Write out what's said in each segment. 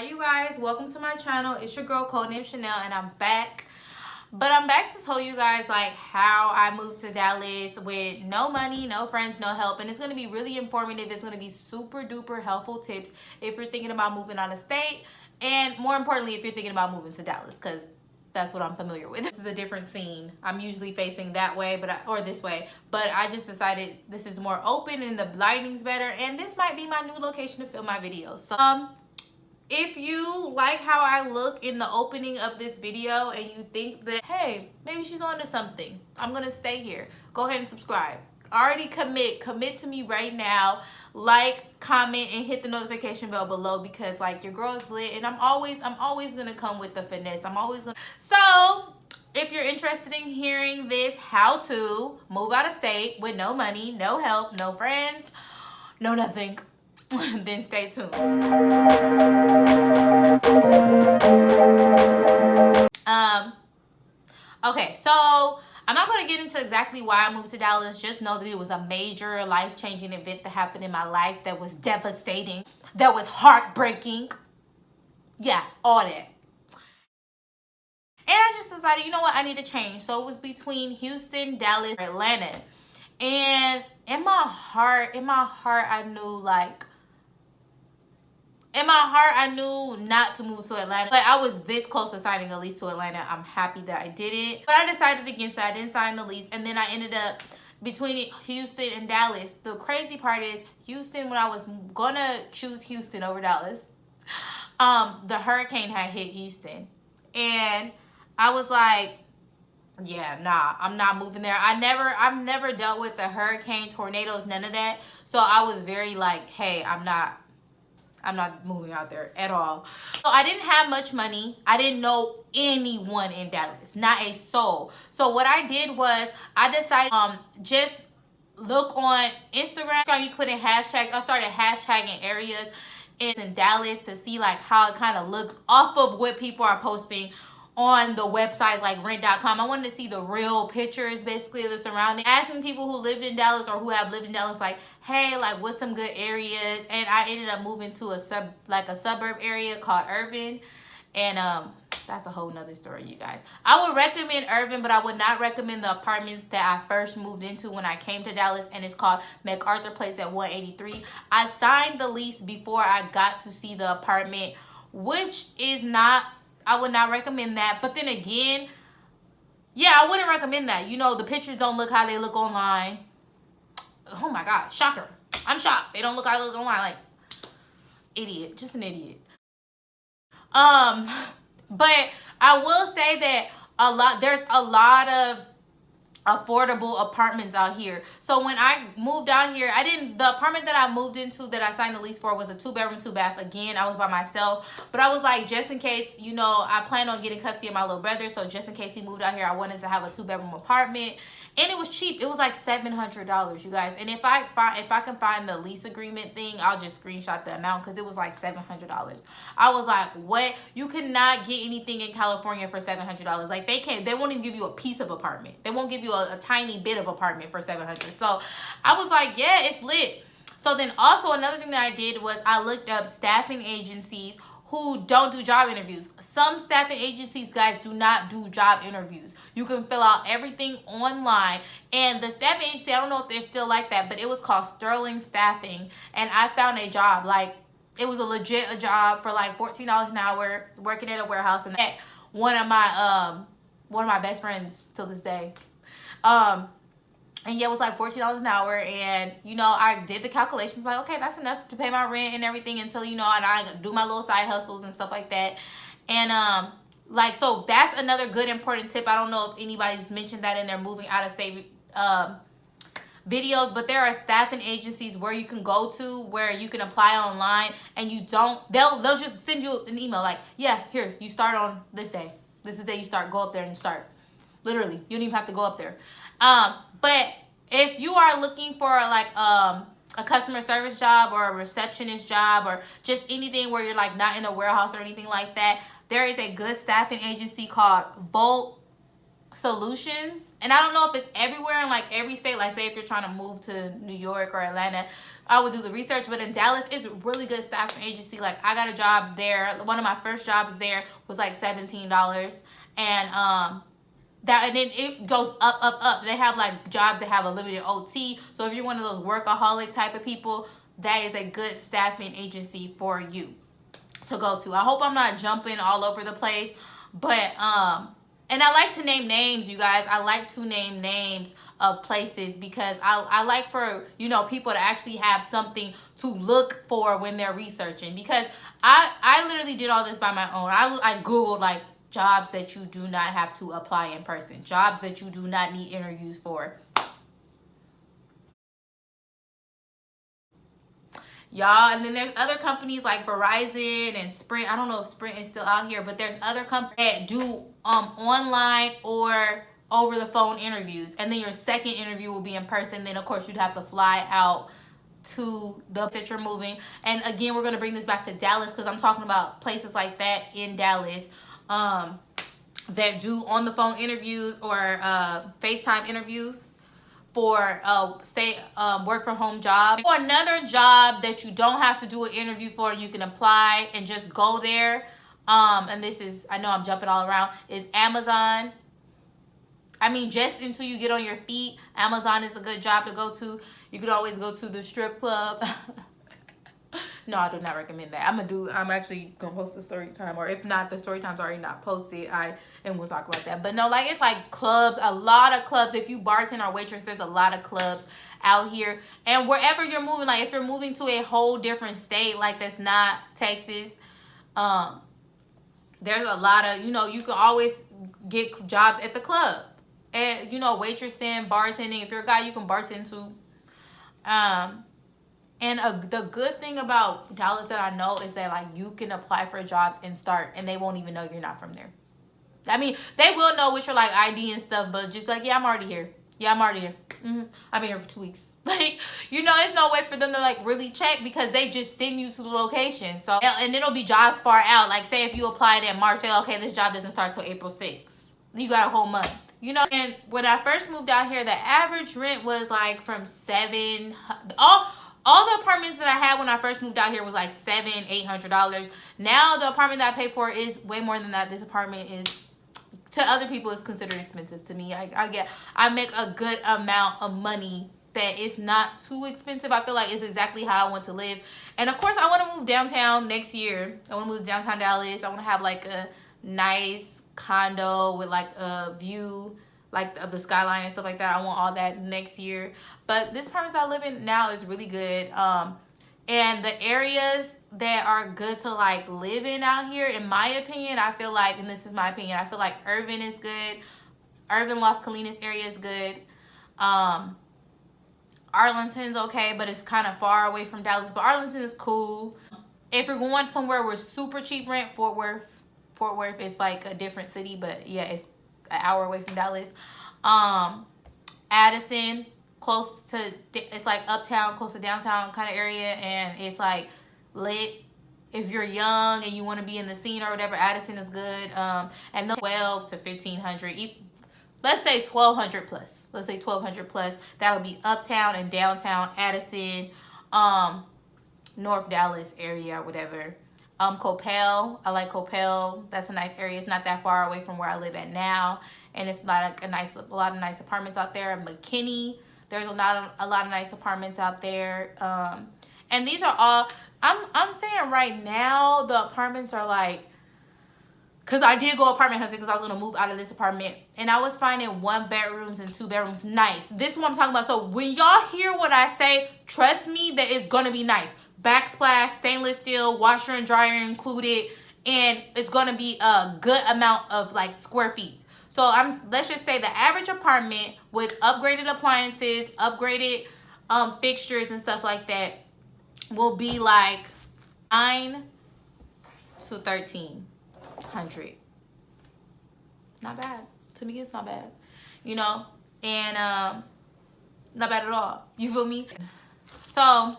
you guys, welcome to my channel. It's your girl Codename Chanel and I'm back. But I'm back to tell you guys like how I moved to Dallas with no money, no friends, no help. And it's going to be really informative. It's going to be super duper helpful tips if you're thinking about moving out of state. And more importantly, if you're thinking about moving to Dallas, because that's what I'm familiar with. This is a different scene. I'm usually facing that way, or this way. But I just decided this is more open and the lighting's better. And this might be my new location to film my videos. So, if you like how I look in the opening of this video and you think that, hey, maybe she's onto something, I'm gonna stay here, go ahead and subscribe. Already commit to me right now. Like, comment, and hit the notification bell below, because like your girl is lit and I'm always gonna come with the finesse. So if you're interested in hearing this how to move out of state with no money, no help, no friends, no nothing, then stay tuned. Okay, so I'm not going to get into exactly why I moved to Dallas. Just know that it was a major life-changing event that happened in my life that was devastating, that was heartbreaking. Yeah, all that. And I just decided, you know what, I need to change. So it was between Houston, Dallas, or Atlanta. And in my heart, I knew I knew not to move to Atlanta. But I was this close to signing a lease to Atlanta. I'm happy that I did it. But I decided against that. I didn't sign the lease. And then I ended up between Houston and Dallas. The crazy part is Houston, when I was gonna choose Houston over Dallas, the hurricane had hit Houston. And I was like, yeah, nah, I'm not moving there. I've never dealt with a hurricane, tornadoes, none of that. So I was very like, hey, I'm not moving out there at all. So I didn't have much money. I didn't know anyone in Dallas, not a soul. So what I did was I decided just look on Instagram. You put in hashtags. I started hashtagging areas in Dallas to see like how it kind of looks off of what people are posting on the websites like rent.com. I wanted to see the real pictures basically of the surrounding. Asking people who lived in Dallas or who have lived in Dallas like, hey, like what's some good areas? And I ended up moving to a suburb area called Irvin. And that's a whole nother story, you guys. I would recommend Irvin, but I would not recommend the apartment that I first moved into when I came to Dallas, and it's called MacArthur Place at 183. I signed the lease before I got to see the apartment, which is not, I would not recommend that. But then again, yeah, I wouldn't recommend that. You know, the pictures don't look how they look online. Oh my God, shocker. I'm shocked. They don't look how they look online. Like, idiot. Just an idiot. But I will say that there's a lot of affordable apartments out here. So when I moved out here, the apartment that I moved into that I signed the lease for was a 2-bedroom, 2-bath. Again, I was by myself, but I was like, just in case, you know, I plan on getting custody of my little brother. So just in case he moved out here, I wanted to have a 2-bedroom apartment. And it was cheap. It was like $700, you guys. And if I can find the lease agreement thing, I'll just screenshot the amount, because it was like $700. I was like, what? You cannot get anything in California for $700. Like they won't even give you a piece of apartment. They won't give you a tiny bit of apartment for $700. So I was like, yeah, it's lit. So then also another thing that I did was I looked up staffing agencies who don't do job interviews. Some staffing agencies, guys, do not do job interviews. You can fill out everything online. And the staffing agency, I don't know if they're still like that, but it was called Sterling Staffing. And I found a job. Like, it was a job for like $14 an hour, working at a warehouse. And one of my best friends till this day. And yeah, it was like $14 an hour. And, you know, I did the calculations. Like, okay, that's enough to pay my rent and everything until, you know, and I do my little side hustles and stuff like that. And, like, so that's another good important tip. I don't know if anybody's mentioned that in their moving out of state videos, but there are staffing agencies where you can go to where you can apply online, and they'll just send you an email like, yeah, here, you start on this day. This is the day you start. Go up there and start. Literally, you don't even have to go up there. But if you are looking for like a customer service job or a receptionist job or just anything where you're like not in a warehouse or anything like that, there is a good staffing agency called Volt solutions, and I don't know if it's everywhere in like every state. Like, say if you're trying to move to New York or Atlanta, I would do the research. But in Dallas, it's a really good staffing agency. Like, I got a job there. One of my first jobs there was like $17, and and then it goes up. They have like jobs that have a limited OT. So if you're one of those workaholic type of people, that is a good staffing agency for you to go to. I hope I'm not jumping all over the place, but and I like to name names, you guys. I like to name names of places because I like for, you know, people to actually have something to look for when they're researching, because I literally did all this by my own. I Googled like jobs that you do not have to apply in person, jobs that you do not need interviews for. Y'all, and then there's other companies like Verizon and Sprint. I don't know if Sprint is still out here, but there's other companies that do online or over the phone interviews, and then your second interview will be in person. Then of course you'd have to fly out to the that you're moving. And again, we're going to bring this back to Dallas because I'm talking about places like that in Dallas that do on the phone interviews or FaceTime interviews for work from home job. Or another job that you don't have to do an interview for, you can apply and just go there. And this is, I know I'm jumping all around, is Amazon. I mean, just until you get on your feet, Amazon is a good job to go to. You could always go to the strip club. No, I do not recommend that. I'm actually gonna post a story time, or if not, the story time's already not posted. I am gonna talk about that. But no, like, it's like clubs, a lot of clubs. If you bartend or waitress, there's a lot of clubs out here. And wherever you're moving, like if you're moving to a whole different state, like that's not Texas, there's a lot of, you know, you can always get jobs at the club. And, you know, waitressing, bartending. If you're a guy, you can bartend too. And the good thing about Dallas that I know is that, like, you can apply for jobs and start, and they won't even know you're not from there. I mean, they will know with your, like, ID and stuff, but just be like, yeah, I'm already here. Yeah, I'm already here. I've been here for 2 weeks. Like, you know, it's no way for them to, like, really check because they just send you to the location. So, and it'll be jobs far out. Like, say if you applied in March, say, okay, this job doesn't start till April 6th. You got a whole month. You know, and when I first moved out here, the average rent was, like, from all the apartments that I had when I first moved out here was like $700-800. Now the apartment that I pay for is way more than that. This apartment is, to other people, is considered expensive. To me, I make a good amount of money that it's not too expensive. I feel like it's exactly how I want to live. And of course, I want to move downtown next year. I want to move to downtown Dallas. I want to have like a nice condo with like a view like of the skyline and stuff like that. I want all that next year. But this apartment I live in now is really good. And the areas that are good to like live in out here, in my opinion, I feel like, and this is my opinion, I feel like Irvin is good. Irvin, Las Colinas area is good. Arlington's okay, but it's kind of far away from Dallas. But Arlington is cool. If you're going somewhere with super cheap rent, Fort Worth is like a different city, but yeah, it's an hour away from Dallas. Addison, it's like uptown, close to downtown kind of area, and it's like lit. If you're young and you want to be in the scene or whatever, Addison is good. And the 12 to 1500, let's say 1200 plus. Let's say 1200 plus. That'll be uptown and downtown Addison, North Dallas area or whatever. Coppell, I like Coppell. That's a nice area. It's not that far away from where I live at now, and it's like a lot of nice apartments out there. McKinney, there's a lot of nice apartments out there. And these are all, I'm saying right now the apartments are like, because I did go apartment hunting because I was going to move out of this apartment, and I was finding 1 bedrooms and 2 bedrooms nice. This is what I'm talking about. So when y'all hear what I say, trust me that it's going to be nice. Backsplash, stainless steel, washer and dryer included, and it's going to be a good amount of like square feet. So let's just say the average apartment with upgraded appliances, upgraded fixtures and stuff like that will be like 9 to 1300. Not bad. To me, it's not bad. You know, and not bad at all. You feel me? So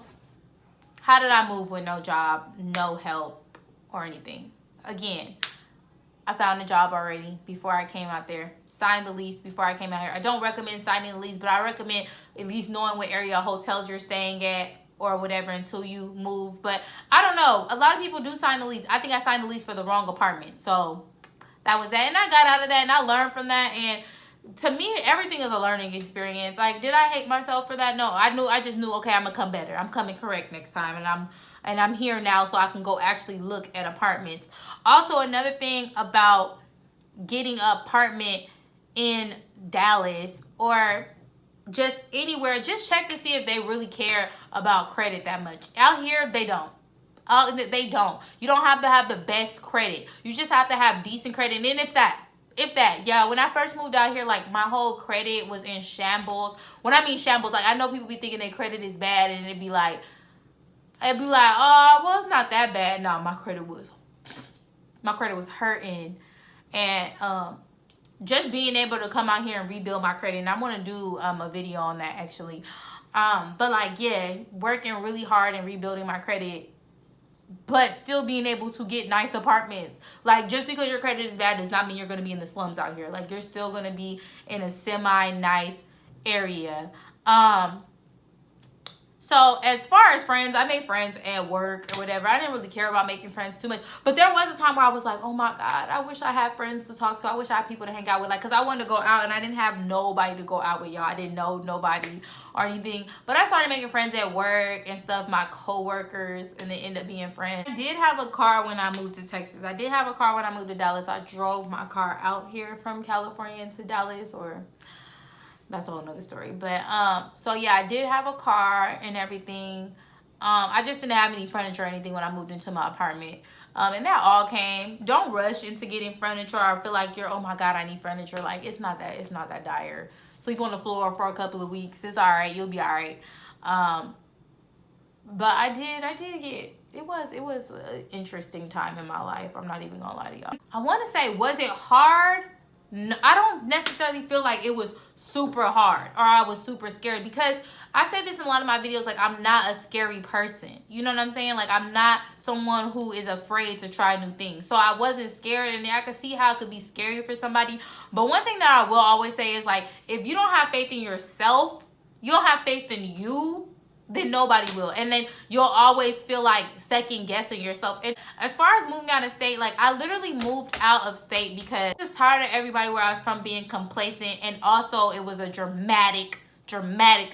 how did I move with no job, no help, or anything? Again, I found a job already before I came out there. Signed the lease before I came out here. I don't recommend signing the lease, but I recommend at least knowing what area hotels you're staying at or whatever until you move. But I don't know. A lot of people do sign the lease. I think I signed the lease for the wrong apartment. So that was that. And I got out of that and I learned from that. And to me, everything is a learning experience. Like, did I hate myself for that? No, I just knew, okay, I'm gonna come better. I'm coming correct next time, and I'm here now, so I can go actually look at apartments. Also, another thing about getting an apartment in Dallas or just anywhere, just check to see if they really care about credit that much. Out here, they don't. They don't. You don't have to have the best credit. You just have to have decent credit. And then if that, yeah, when I first moved out here, like, my whole credit was in shambles. When I mean shambles, like, I know people be thinking their credit is bad, and it'd be like, oh, well, it's not that bad. No, my credit was hurting. And just being able to come out here and rebuild my credit, and I want to do a video on that, actually. But, like, yeah, working really hard and rebuilding my credit, but still being able to get nice apartments. Like, just because your credit is bad does not mean you're going to be in the slums out here. Like, you're still going to be in a semi-nice area. So, as far as friends, I made friends at work or whatever. I didn't really care about making friends too much. But there was a time where I was like, oh my God, I wish I had friends to talk to. I wish I had people to hang out with. Like, because I wanted to go out and I didn't have nobody to go out with, y'all. I didn't know nobody or anything. But I started making friends at work and stuff, my coworkers, and they ended up being friends. I did have a car when I moved to Texas. I did have a car when I moved to Dallas. I drove my car out here from California to Dallas, or... that's a whole nother story. But, so yeah, I did have a car and everything. I just didn't have any furniture or anything when I moved into my apartment. And that all came. Don't rush into getting furniture or feel like you're, oh my God, I need furniture. Like, it's not that dire. Sleep on the floor for a couple of weeks. It's all right. You'll be all right. But I did get, it was an interesting time in my life. I'm not even gonna lie to y'all. I want to say, was it hard? No, I don't necessarily feel like it was super hard or I was super scared, because I say this in a lot of my videos, like, I'm not a scary person. You know what I'm saying? Like, I'm not someone who is afraid to try new things. So I wasn't scared, and I could see how it could be scary for somebody. But one thing that I will always say is, like, if you don't have faith in yourself, you don't have faith in you, then nobody will. And then you'll always feel like second guessing yourself. And as far as moving out of state, like, I literally moved out of state because I was tired of everybody where I was from being complacent. And also it was a dramatic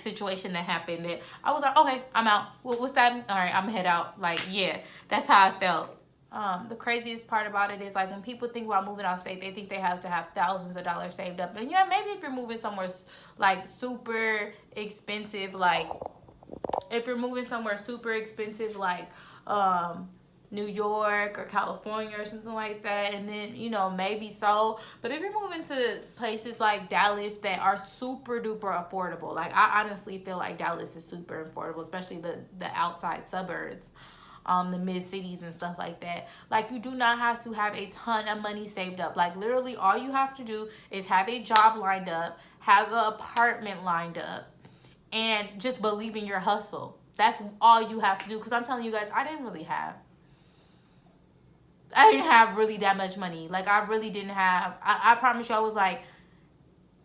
situation that happened that I was like, okay, I'm out. What's that? All right, I'm gonna head out. Like, yeah, that's how I felt. The craziest part about it is, like, when people think about moving out of state, they think they have to have thousands of dollars saved up. And yeah, maybe if you're moving somewhere like super expensive, like, if you're moving somewhere super expensive, like New York or California or something like that, and then, you know, maybe so. But if you're moving to places like Dallas that are super duper affordable, like, I honestly feel like Dallas is super affordable, especially the outside suburbs, the mid cities and stuff like that. Like, you do not have to have a ton of money saved up. Like, literally all you have to do is have a job lined up, have an apartment lined up, and just believe in your hustle. That's all you have to do. Because I'm telling you guys, I didn't have really that much money. Like, I really didn't have. I promise you, I was like,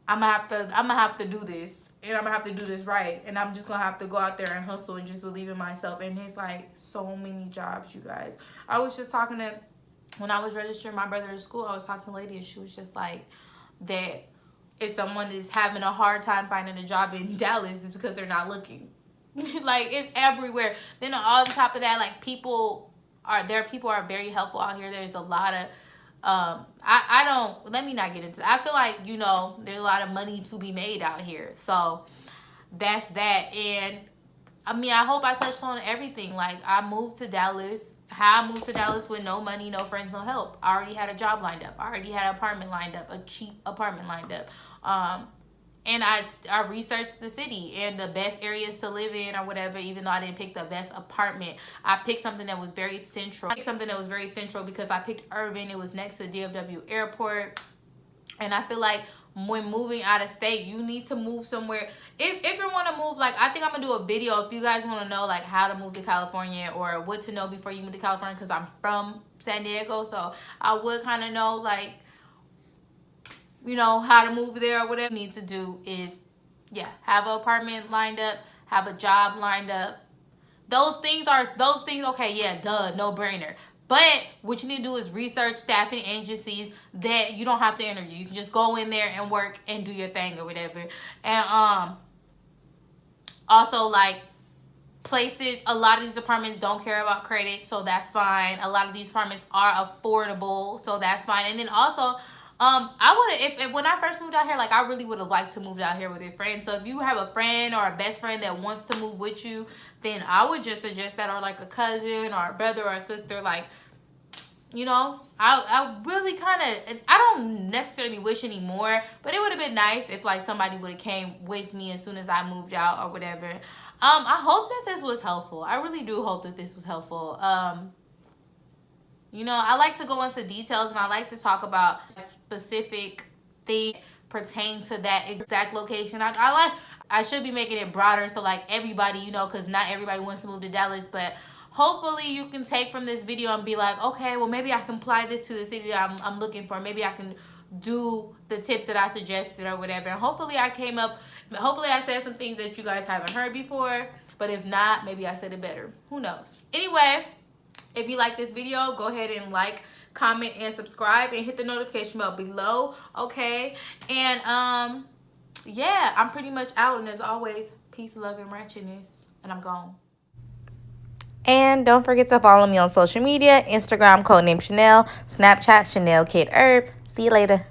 I'm gonna have to do this, and I'm gonna have to do this right, and I'm just gonna have to go out there and hustle and just believe in myself. And it's like so many jobs, you guys. I was just talking to, when I was registering my brother to school, I was talking to a lady, and she was just like, that if someone is having a hard time finding a job in Dallas, it's because they're not looking. Like, it's everywhere. Then on top of that, like, people are very helpful out here. There's a lot of let me not get into that. I feel like, you know, there's a lot of money to be made out here. So that's that. And I mean, I hope I touched on everything. Like, I moved to Dallas. How I moved to Dallas with no money, no friends, no help. I already had a job lined up. I already had an apartment lined up, a cheap apartment lined up. And I researched the city and the best areas to live in or whatever, even though I didn't pick the best apartment. I picked something that was very central. Because I picked Irving. It was next to DFW Airport. And I feel like when moving out of state, you need to move somewhere. If you want to move, like, I think I'm gonna do a video if you guys want to know like how to move to California or what to know before you move to California, because I'm from San Diego, so I would kind of know, like, you know, how to move there or whatever. You need to do is, yeah, have an apartment lined up, have a job lined up. Those things, okay, yeah, duh, no brainer. But what you need to do is research staffing agencies that you don't have to interview. You can just go in there and work and do your thing or whatever. And also, like, places, a lot of these apartments don't care about credit, so that's fine. A lot of these apartments are affordable, so that's fine. And then also, I would have, if when I first moved out here, like, I really would have liked to move out here with a friend. So if you have a friend or a best friend that wants to move with you, then I would just suggest that, or like a cousin or a brother or a sister. Like, you know, I really kind of, I don't necessarily wish anymore, but it would have been nice if like somebody would have came with me as soon as I moved out or whatever. I hope that this was helpful. I really do hope that this was helpful. You know, I like to go into details and I like to talk about specific things pertain to that exact location. I should be making it broader so like everybody, you know, because not everybody wants to move to Dallas, but hopefully you can take from this video and be like, okay, well, maybe I can apply this to the city that I'm looking for. Maybe I can do the tips that I suggested or whatever. And hopefully I said some things that you guys haven't heard before. But if not, maybe I said it better. Who knows? Anyway, if you like this video, go ahead and like, comment, and subscribe, and hit the notification bell below, okay? And yeah, I'm pretty much out, and as always, peace, love, and ratchetness, and I'm gone. And don't forget to follow me on social media, Instagram, codename Chanel, Snapchat, Chanel Kid Herb. See you later.